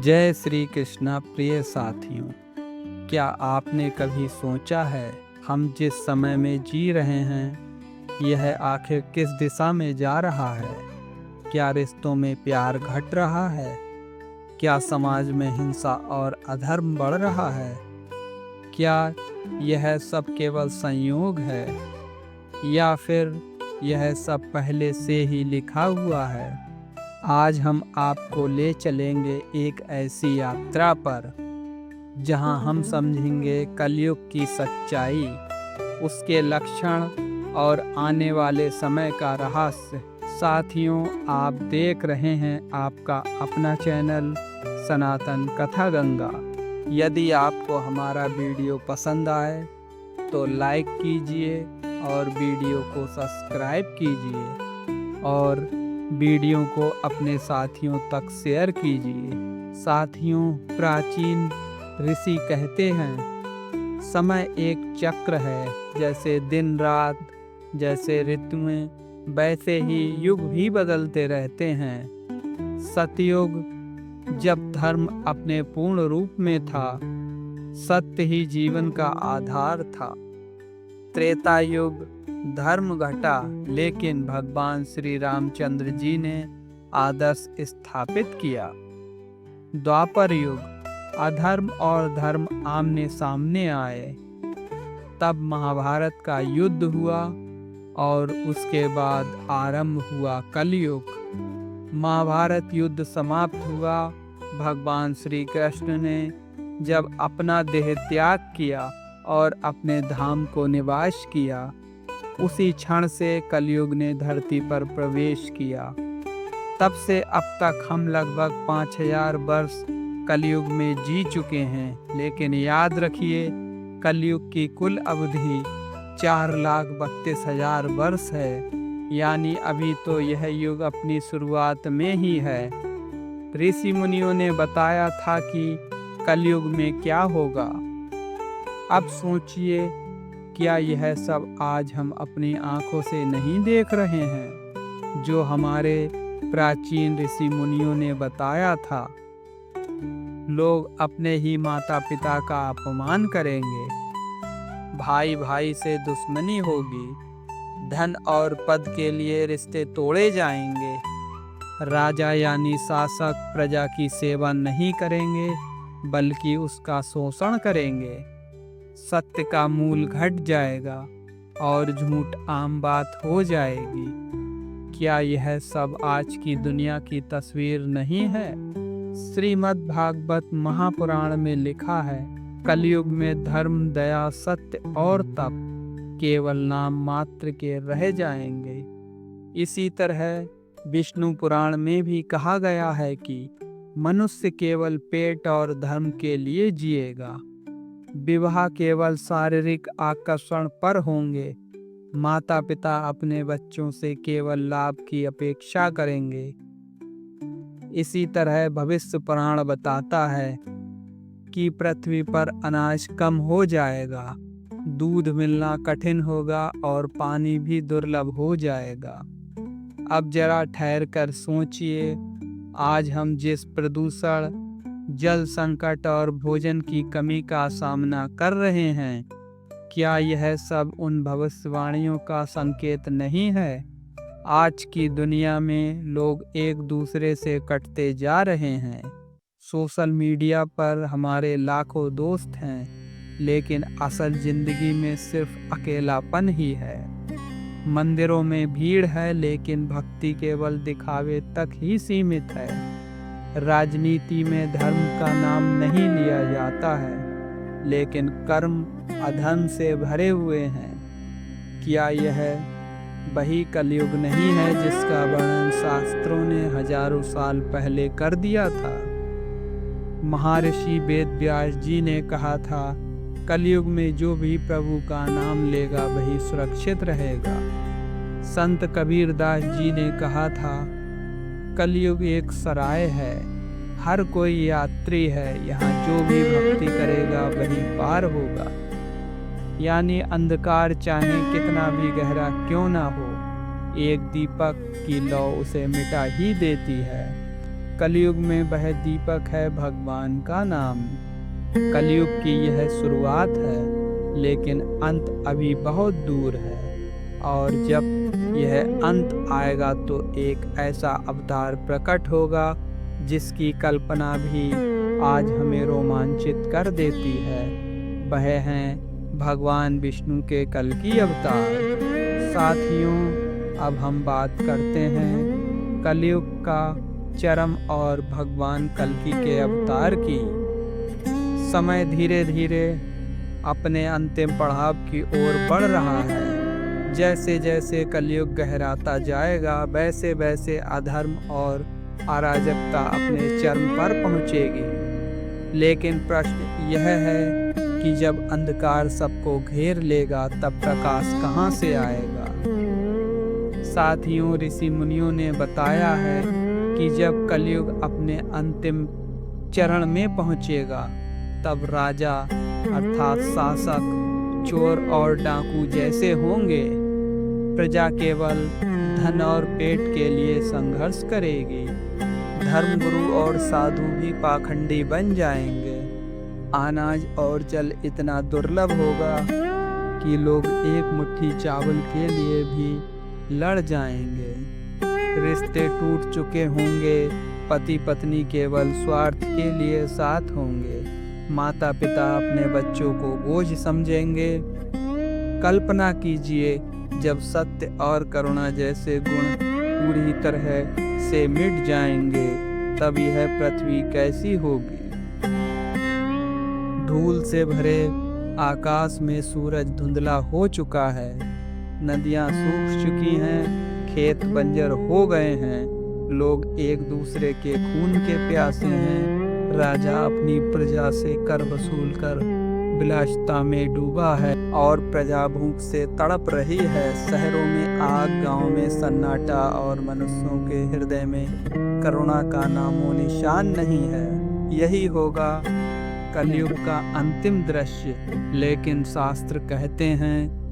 जय श्री कृष्णा प्रिय साथियों। क्या आपने कभी सोचा है हम जिस समय में जी रहे हैं यह आखिर किस दिशा में जा रहा है? क्या रिश्तों में प्यार घट रहा है? क्या समाज में हिंसा और अधर्म बढ़ रहा है? क्या यह सब केवल संयोग है या फिर यह सब पहले से ही लिखा हुआ है? आज हम आपको ले चलेंगे एक ऐसी यात्रा पर जहां हम समझेंगे कलयुग की सच्चाई, उसके लक्षण और आने वाले समय का रहस्य। साथियों, आप देख रहे हैं आपका अपना चैनल सनातन कथा गंगा। यदि आपको हमारा वीडियो पसंद आए तो लाइक कीजिए और वीडियो को सब्सक्राइब कीजिए और वीडियो को अपने साथियों तक शेयर कीजिए। साथियों, प्राचीन ऋषि कहते हैं समय एक चक्र है। जैसे दिन रात, जैसे ऋतुएं, वैसे ही युग भी बदलते रहते हैं। सतयुग जब धर्म अपने पूर्ण रूप में था, सत्य ही जीवन का आधार था। त्रेता युग धर्म घटा, लेकिन भगवान श्री रामचंद्र जी ने आदर्श स्थापित किया। द्वापर युग अधर्म और धर्म आमने सामने आए। तब महाभारत का युद्ध हुआ और उसके बाद आरंभ हुआ कलयुग। महाभारत युद्ध समाप्त हुआ भगवान श्री कृष्ण ने जब अपना देह त्याग किया और अपने धाम को निवास किया। उसी क्षण से कलयुग ने धरती पर प्रवेश किया। तब से अब तक हम लगभग 5000 वर्ष कलयुग में जी चुके हैं। लेकिन याद रखिए, कलयुग की कुल अवधि 4,32,000 वर्ष है। यानी अभी तो यह युग अपनी शुरुआत में ही है। ऋषि मुनियों ने बताया था कि कलयुग में क्या होगा। अब सोचिए, क्या यह सब आज हम अपनी आंखों से नहीं देख रहे हैं जो हमारे प्राचीन ऋषि मुनियों ने बताया था? लोग अपने ही माता पिता का अपमान करेंगे, भाई भाई से दुश्मनी होगी, धन और पद के लिए रिश्ते तोड़े जाएंगे, राजा यानी शासक प्रजा की सेवा नहीं करेंगे बल्कि उसका शोषण करेंगे, सत्य का मूल घट जाएगा और झूठ आम बात हो जाएगी। क्या यह सब आज की दुनिया की तस्वीर नहीं है? श्रीमद् भागवत महापुराण में लिखा है, कलयुग में धर्म, दया, सत्य और तप केवल नाम मात्र के रह जाएंगे। इसी तरह विष्णु पुराण में भी कहा गया है कि मनुष्य केवल पेट और धर्म के लिए जिएगा। विवाह केवल शारीरिक आकर्षण पर होंगे। माता पिता अपने बच्चों से केवल लाभ की अपेक्षा करेंगे। इसी तरह भविष्य पुराण बताता है कि पृथ्वी पर अनाज कम हो जाएगा, दूध मिलना कठिन होगा और पानी भी दुर्लभ हो जाएगा। अब जरा ठहर कर सोचिए, आज हम जिस प्रदूषण, जल संकट और भोजन की कमी का सामना कर रहे हैं, क्या यह सब उन भविष्यवाणियों का संकेत नहीं है? आज की दुनिया में लोग एक दूसरे से कटते जा रहे हैं। सोशल मीडिया पर हमारे लाखों दोस्त हैं, लेकिन असल जिंदगी में सिर्फ अकेलापन ही है। मंदिरों में भीड़ है, लेकिन भक्ति केवल दिखावे तक ही सीमित है। राजनीति में धर्म का नाम नहीं लिया जाता है, लेकिन कर्म अधर्म से भरे हुए हैं। क्या यह वही कलयुग नहीं है जिसका वर्णन शास्त्रों ने हजारों साल पहले कर दिया था? महर्षि वेद व्यास जी ने कहा था, कलयुग में जो भी प्रभु का नाम लेगा वही सुरक्षित रहेगा। संत कबीर दास जी ने कहा था, कलयुग एक सराय है, हर कोई यात्री है, यहाँ जो भी भक्ति करेगा वही पार होगा। यानी अंधकार चाहे कितना भी गहरा क्यों ना हो, एक दीपक की लौ उसे मिटा ही देती है। कलयुग में वह दीपक है भगवान का नाम। कलयुग की यह शुरुआत है, लेकिन अंत अभी बहुत दूर है। और जब यह अंत आएगा तो एक ऐसा अवतार प्रकट होगा जिसकी कल्पना भी आज हमें रोमांचित कर देती है। वह हैं भगवान विष्णु के कल्कि अवतार। साथियों, अब हम बात करते हैं कलयुग का चरम और भगवान कल्कि के अवतार की। समय धीरे धीरे अपने अंतिम पड़ाव की ओर बढ़ रहा है। जैसे जैसे कलयुग गहराता जाएगा, वैसे वैसे अधर्म और अराजकता अपने चरम पर पहुंचेगी। लेकिन प्रश्न यह है कि जब अंधकार सबको घेर लेगा तब प्रकाश कहाँ से आएगा। साथियों, ऋषि मुनियों ने बताया है कि जब कलयुग अपने अंतिम चरण में पहुंचेगा तब राजा अर्थात शासक, चोर और डाकू जैसे होंगे। प्रजा केवल धन और पेट के लिए संघर्ष करेगी। धर्मगुरु और साधु भी पाखंडी बन जाएंगे। अनाज और जल इतना दुर्लभ होगा कि लोग एक मुट्ठी चावल के लिए भी लड़ जाएंगे। रिश्ते टूट चुके होंगे। पति पत्नी केवल स्वार्थ के लिए साथ होंगे। माता पिता अपने बच्चों को बोझ समझेंगे। कल्पना कीजिए, जब सत्य और करुणा जैसे गुण पूरी तरह से मिट जाएंगे तब यह पृथ्वी कैसी होगी। धूल से भरे आकाश में सूरज धुंधला हो चुका है। नदियां सूख चुकी हैं। खेत बंजर हो गए हैं। लोग एक दूसरे के खून के प्यासे हैं। राजा अपनी प्रजा से कर वसूल कर विलासिता में डूबा है और प्रजा भूख से तड़प रही है। शहरों में आग, गांव में सन्नाटा और मनुष्यों के हृदय में करुणा का नामो निशान नहीं है। यही होगा कलयुग का अंतिम दृश्य। लेकिन शास्त्र कहते हैं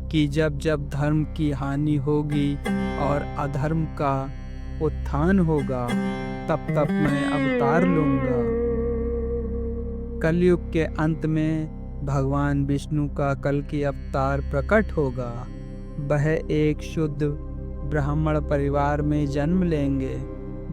कि जब जब धर्म की हानि होगी और अधर्म का उत्थान होगा तब तब मैं अवतार लूंगा। कलयुग के अंत में भगवान विष्णु का कल्कि अवतार प्रकट होगा। वह एक शुद्ध ब्राह्मण परिवार में जन्म लेंगे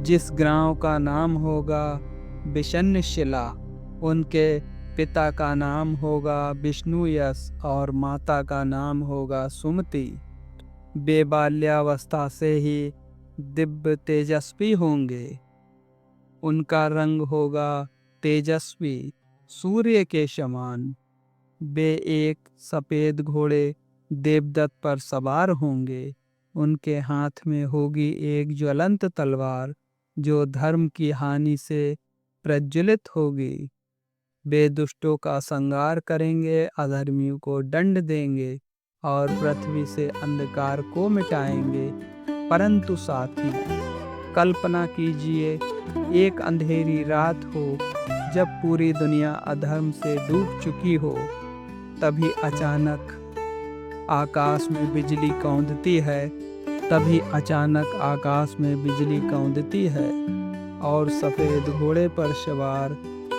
जिस गांव का नाम होगा विषन्नशिला। उनके पिता का नाम होगा विष्णुयश और माता का नाम होगा सुमति। वे बाल्यावस्था से ही दिव्य तेजस्वी होंगे। उनका रंग होगा तेजस्वी, सूर्य के समान। वे एक सफेद घोड़े देवदत्त पर सवार होंगे। उनके हाथ में होगी एक ज्वलंत तलवार जो धर्म की हानि से प्रज्वलित होगी। वे दुष्टों का संहार करेंगे, अधर्मियों को दंड देंगे और पृथ्वी से अंधकार को मिटाएंगे। परंतु साथी, कल्पना कीजिए, एक अंधेरी रात हो जब पूरी दुनिया अधर्म से डूब चुकी हो। तभी अचानक आकाश में बिजली कौंधती है। और सफेद घोड़े पर सवार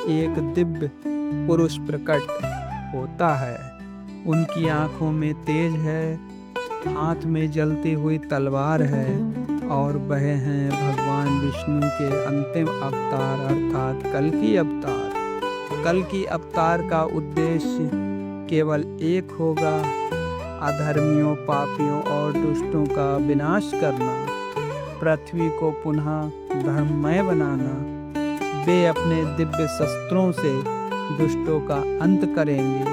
एक दिव्य पुरुष प्रकट होता है। उनकी आंखों में तेज है, हाथ में जलती हुई तलवार है और वह हैं भगवान विष्णु के अंतिम अवतार अर्थात कल्कि अवतार। कल्कि अवतार का उद्देश्य केवल एक होगा, अधर्मियों, पापियों और दुष्टों का विनाश करना, पृथ्वी को पुनः धर्ममय बनाना। वे अपने दिव्य शस्त्रों से दुष्टों का अंत करेंगे,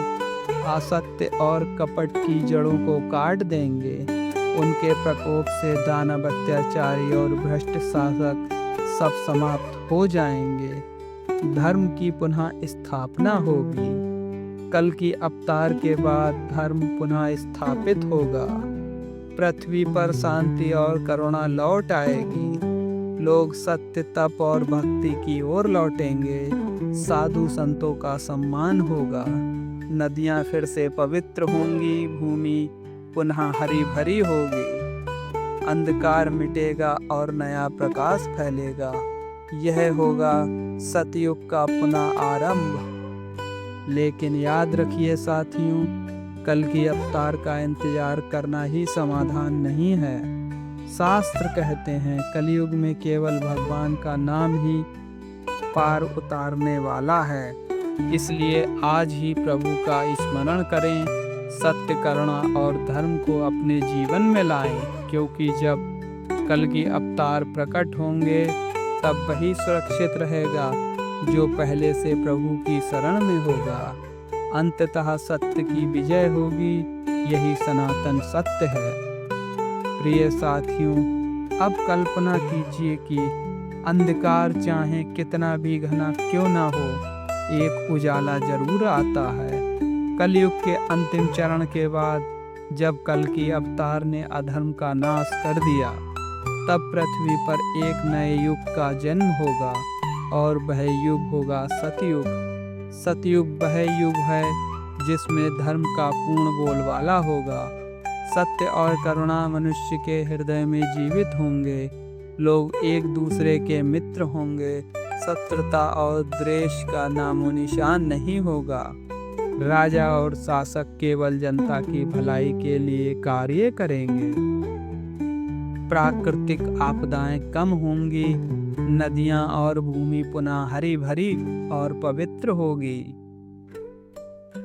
असत्य और कपट की जड़ों को काट देंगे। उनके प्रकोप से दानव, अत्याचारी और भ्रष्ट शासक सब समाप्त हो जाएंगे। धर्म की पुनः स्थापना होगी। कल्कि अवतार के बाद धर्म पुनः स्थापित होगा। पृथ्वी पर शांति और करुणा लौट आएगी। लोग सत्य, तप और भक्ति की ओर लौटेंगे। साधु संतों का सम्मान होगा। नदियां फिर से पवित्र होंगी। भूमि पुनः हरी भरी होगी। अंधकार मिटेगा और नया प्रकाश फैलेगा। यह होगा सतयुग का पुनः आरंभ। लेकिन याद रखिए साथियों, कल की अवतार का इंतजार करना ही समाधान नहीं है। शास्त्र कहते हैं कलयुग में केवल भगवान का नाम ही पार उतारने वाला है। इसलिए आज ही प्रभु का स्मरण करें, सत्य, करुणा और धर्म को अपने जीवन में लाएं, क्योंकि जब कल की अवतार प्रकट होंगे तब वही सुरक्षित रहेगा जो पहले से प्रभु की शरण में होगा। अंततः सत्य की विजय होगी, यही सनातन सत्य है। प्रिय साथियों, अब कल्पना कीजिए कि अंधकार चाहे कितना भी घना क्यों ना हो, एक उजाला जरूर आता है। कलयुग के अंतिम चरण के बाद जब कल की अवतार ने अधर्म का नाश कर दिया, तब पृथ्वी पर एक नए युग का जन्म होगा और वह युग होगा सतयुग। सतयुग वह युग है जिसमें धर्म का पूर्ण बोलबाला होगा। सत्य और करुणा मनुष्य के हृदय में जीवित होंगे। लोग एक दूसरे के मित्र होंगे। शत्रुता और द्वेष का नामो निशान नहीं होगा। राजा और शासक केवल जनता की भलाई के लिए कार्य करेंगे। प्राकृतिक आपदाएं कम होंगी। नदियां और भूमि पुनः हरी भरी और पवित्र होगी।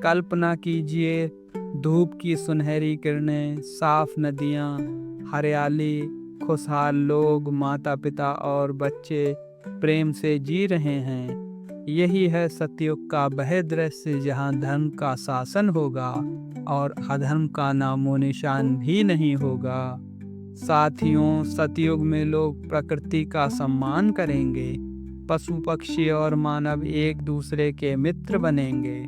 कल्पना कीजिए, धूप की सुनहरी किरणें, साफ नदियां, हरियाली, खुशहाल लोग, माता पिता और बच्चे प्रेम से जी रहे हैं। यही है सतयुग का वह दृश्य जहां धर्म का शासन होगा और अधर्म का नामो निशान भी नहीं होगा। साथियों, सतयुग में लोग प्रकृति का सम्मान करेंगे। पशु पक्षी और मानव एक दूसरे के मित्र बनेंगे।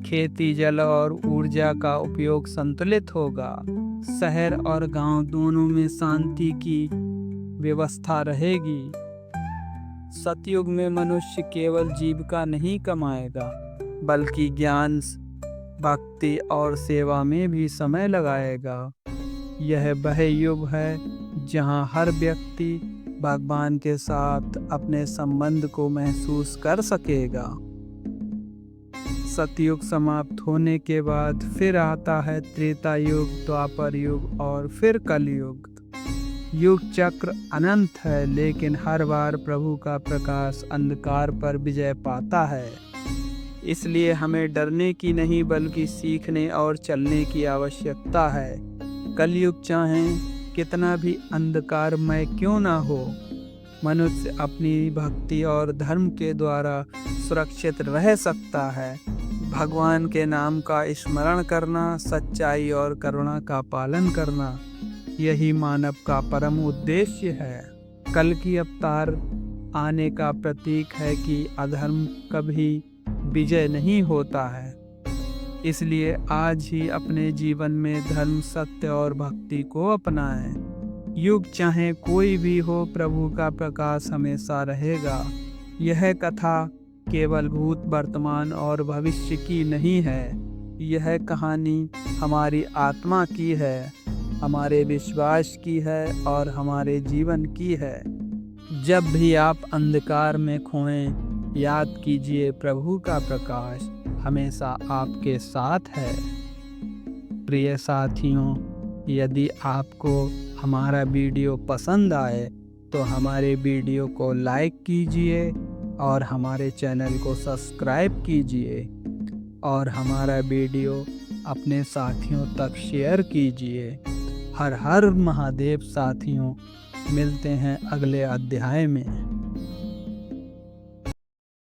खेती, जल और ऊर्जा का उपयोग संतुलित होगा। शहर और गांव दोनों में शांति की व्यवस्था रहेगी। सतयुग में मनुष्य केवल जीविका नहीं कमाएगा, बल्कि ज्ञान, भक्ति और सेवा में भी समय लगाएगा। यह वह युग है जहां हर व्यक्ति भगवान के साथ अपने संबंध को महसूस कर सकेगा। सतयुग समाप्त होने के बाद फिर आता है त्रेता युग, द्वापर युग और फिर कलयुग। युग चक्र अनंत है, लेकिन हर बार प्रभु का प्रकाश अंधकार पर विजय पाता है। इसलिए हमें डरने की नहीं बल्कि सीखने और चलने की आवश्यकता है। कलयुग चाहे कितना भी अंधकारमय क्यों ना हो, मनुष्य अपनी भक्ति और धर्म के द्वारा सुरक्षित रह सकता है। भगवान के नाम का स्मरण करना, सच्चाई और करुणा का पालन करना, यही मानव का परम उद्देश्य है। कल की अवतार आने का प्रतीक है कि अधर्म कभी विजय नहीं होता है। इसलिए आज ही अपने जीवन में धर्म, सत्य और भक्ति को अपनाएं। युग चाहे कोई भी हो, प्रभु का प्रकाश हमेशा रहेगा। यह कथा केवल भूत, वर्तमान और भविष्य की नहीं है। यह कहानी हमारी आत्मा की है, हमारे विश्वास की है और हमारे जीवन की है। जब भी आप अंधकार में खोएं, याद कीजिए प्रभु का प्रकाश हमेशा आपके साथ है। प्रिय साथियों, यदि आपको हमारा वीडियो पसंद आए तो हमारे वीडियो को लाइक कीजिए और हमारे चैनल को सब्सक्राइब कीजिए और हमारा वीडियो अपने साथियों तक शेयर कीजिए। हर हर महादेव साथियों, मिलते हैं अगले अध्याय में।